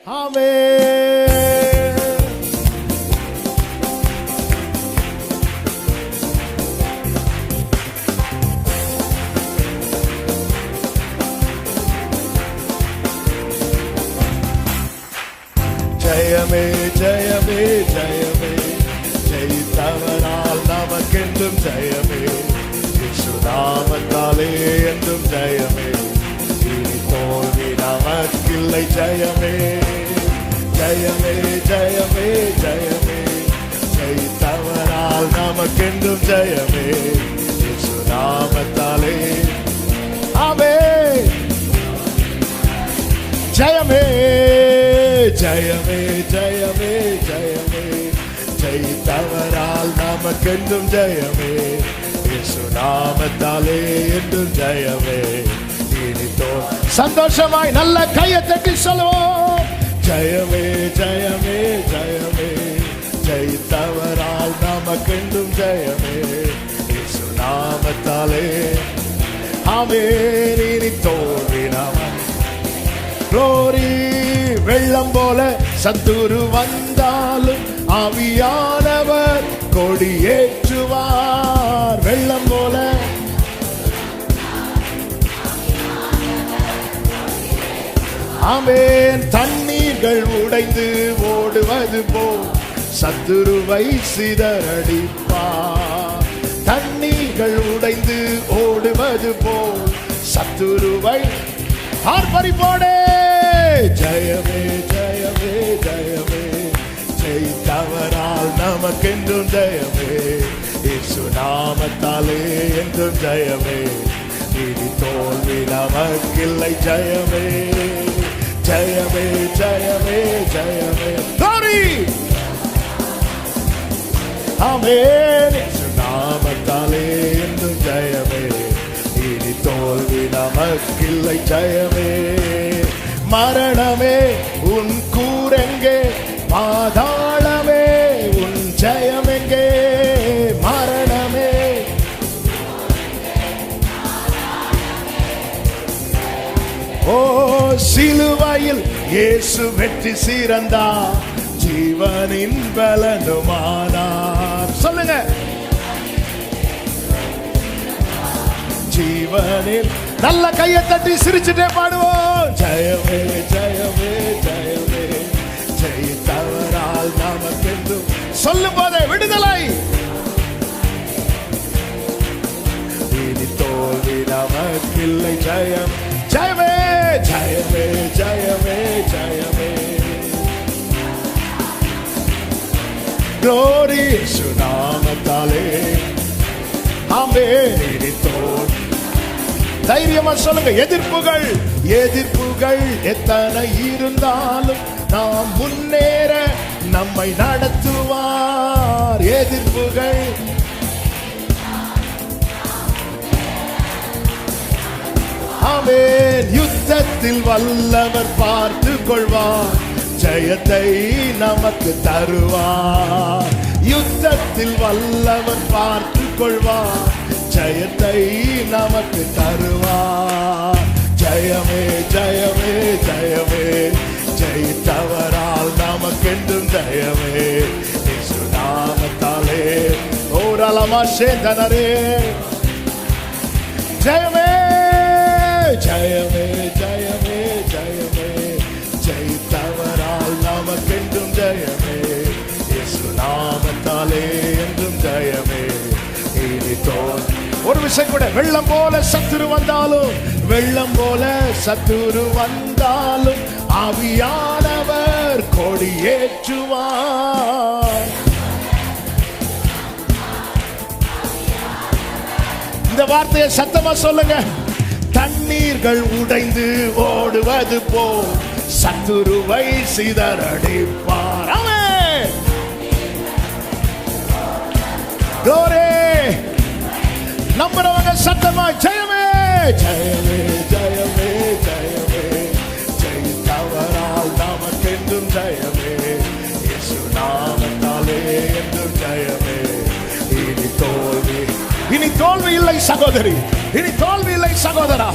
ஆமென். ஜெயமே ஜெயமே ஜெயமே, ஜெயித்தவரால் நமக்கென்றும் ஜெயமே, இயேசுநாமத்தாலே என்றும் ஜெயமே, இனி தோல்வி நமக்கில்லை. ஜெயமே ஜெயமே ஜெயமே ஜெயமே, ஜெயித்தவரால் நமக்கென்றும் ஜெயமே, இயேசுநாமத்தாலே. ஆமென். ஜெயமே ஜெயமே ஜெயமே ஜெயமே, ஜெயித்தவரால் நமக்கென்றும் ஜெயமே, இயேசுநாமத்தாலே என்றும் ஜெயமே. சந்தோஷமாய் நல்ல கையை தட்டி சொல்லுவோம். ஜெயமே ஜெயமே ஜெயமே, ஜெயித்தவரால் நமக்கென்றும் ஜெயமே, இயேசுநாமத்தாலே. ஆமென். இனி தோல்வி நமக்கு. Glory. வெள்ளம் போல சத்துரு வந்தாலும் ஆவியானவர் கொடியேற்றுவார். வெள்ளம் போல ஆமென். தண்ணீர்கள் உடைந்து ஓடுவது போல் சத்துருவை சிதறடிப்பார். தண்ணீர்கள் உடைந்து ஓடுவது போல் சத்துருவை ஆர்ப்பரிப்போடே. ஜெயமே ஜெயமே ஜெயமே, ஜெயித்தவரால் நமக்கென்றும் ஜெயமே, இயேசுநாமத்தாலே என்றும் ஜெயமே, இனி தோல்வி நமக்கில்லை. ஜெயமே ஜெயமே ஜெயமே ஜெயமே. Glory. ஆமென். இயேசுநாமத்தாலே என்றும் ஜெயமே, இனி தோல்வி நமக்கில்லை. ஜெயமே. மரணமே உன் கூரெங்கே, பாதாளமே உன் ஜெயமெங்கே. மரணமே ஓ சிலுவையில் இயேசு வெற்றி சிறந்தார், ஜீவனின் பலனுமானார். சொல்லுங்க. ஜீவனில் நல்ல கையை தட்டி சிரிச்சுட்டே பாடுவோம். ஜெயமே ஜெயமே ஜெயமே, ஜெயித்தவரால் நமக்கென்றும். சொல்லும் போதே விடுதலை. இனி தோல்வி நமக்கில்லை. ஜெயம் ஜெயமே ஜெயமே ஜெயமே ஜெயமே. Glory. இயேசுநாமத்தாலே. ஆமென். இனி தோல்வி. தைரியமா சொல்லுங்க. எதிர்ப்புகள் எதிர்ப்புகள் எத்தனை இருந்தாலும் நாம் முன்னேற நம்மை நடத்துவார். எதிர்ப்புகள் ஆமென். யுத்தத்தில் வல்லவர் பார்த்து கொள்வார், ஜெயத்தை நமக்கு தருவார். யுத்தத்தில் வல்லவர் பார்த்து கொள்வார், ஜெயத்தை நமக்கு தருவார். ஜெயமே ஜெயமே ஜெயமே, ஜெயித்தவரால் நமக்கென்றும் ஜெயமே, இயேசுநாமத்தாலே. ஓரலமா சேந்தனரே. ஜெயமே ஜெயமே ஜெயமே ஜெயமே, ஜெயித்தவரால் நமக்கென்றும் ஜெயமே, இயேசுநாமத்தாலே என்றும் ஜெயமே. இனி தோல்வி. ஒரு விஷயம் கூட. வெள்ளம் போல சத்துரு வந்தாலும், வெள்ளம் போல சத்துரு வந்தாலும் ஆவியானவர் கொடியேற்றுவார். இந்த வார்த்தையை சத்தமா சொல்லுங்க. தண்ணீர்கள் உடைந்து ஓடுவது போல் சத்துருவை சிதறடிப்பார். ஆமென். Glory. நம்புறவங்க சத்தமா ஜெயமே ஜெயமே ஜெயமே ஜெயமே, ஜெயித்தவரால் நமக்கென்றும் ஜெயமே, இயேசுநாமத்தாலே என்றும் ஜெயமே. இனி தோல்வி இல்லை சகோதரி, இனி தோல்வி இல்லை சகோதரா.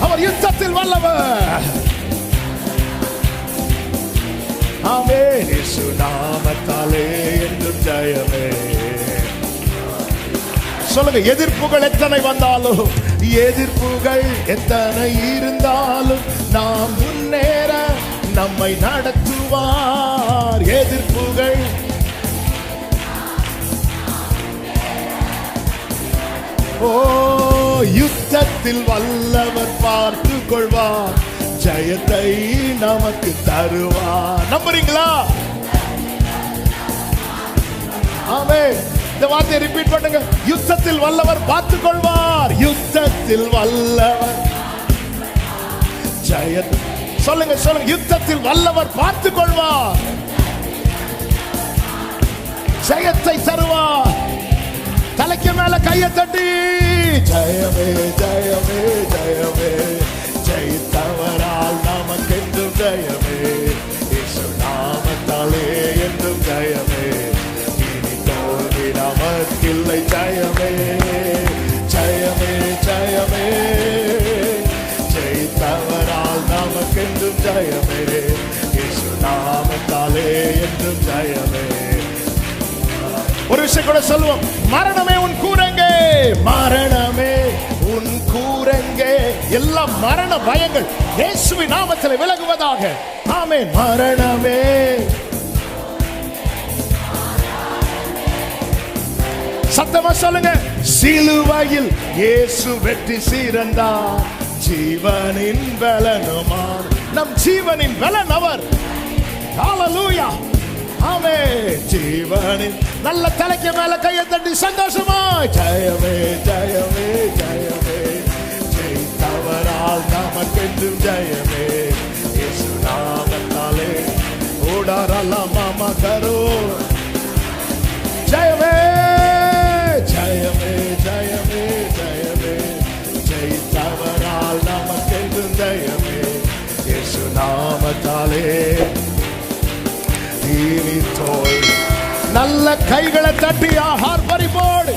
அவர் யுத்தத்தில் வல்லவர். ஆமென். இயேசு நாமத்தாலே என்றும் ஜெயமே. சொல்லுங்க, எதிர்ப்புகள் எத்தனை வந்தாலும், எதிர்ப்புகள் எத்தனை இருந்தாலும் நாம் முன்னேற நம்மை நடத்துவார். எதிர்ப்புகள் ஓ யுத்தத்தில் வல்லவர் பார்த்து கொள்வார், ஜெயத்தை நமக்கு தருவார். நம்புறீங்களா? ஆமென். இந்த வார்த்தையை ரிப்பீட் பண்ணுங்க. யுத்தத்தில் வல்லவர் பார்த்து கொள்வார், யுத்தத்தில் வல்லவர் ஜெயத்தை. சொல்லுங்க சொல்லுங்க, யுத்தத்தில் வல்லவர் பார்த்து கொள்வார், ஜெயத்தை தருவார். தலைக்கு மேல கையை தட்டி ஜெயமே ஜெயமே ஜெயமே, ஜெயித்தவரால் நமக்கென்றும் ஜெயமே. இயேசு நாமத்தாலே என்றும் ஜெயமே. இனி தோல்வி நமக்கில்லை. ஜெயமே ஜெயமே ஜெயமே, ஜெயித்தவரால் நமக்கென்றும் ஜெயமே. இயேசு நாமத்தாலே என்றும் ஜெயமே. ஒரு விஷயம் கூட சொல்லுவோம், மரணமே உன் கூரங்கே, மரணமே உன் கூரங்கே. எல்லா மரண பயங்கள் இயேசுவின் நாமத்தில் விலகுவதாக. ஆமென். மரணமே சத்தமா சொல்லுங்க, சிலுவையில் இயேசு வெற்றி சிறந்தார், ஜீவனின் பலனுமார். நம் ஜீவனின் பலன் அவர். ஹல்லேலூயா. ஆமென். ஜீவனின் நல்ல தலைக்கு மேல கையை தட்டி சந்தோஷமா ஜெயமே ஜெயமே ஜெயமே, ஜெயித்தவரால் நமக்கென்றும் ஜெயமே. இயேசு நாமத்தாலே ஓடாரலாம் மாமா கரோ. ஜெயமே ஜெயமே ஜெயமே ஜெயமே, ஜெயித்தவரால் நமக்கென்றும் ஜெயமே. இயேசு நாமத்தாலே நல்ல கைகளை தட்டி ஆஹார் பறிபோடு.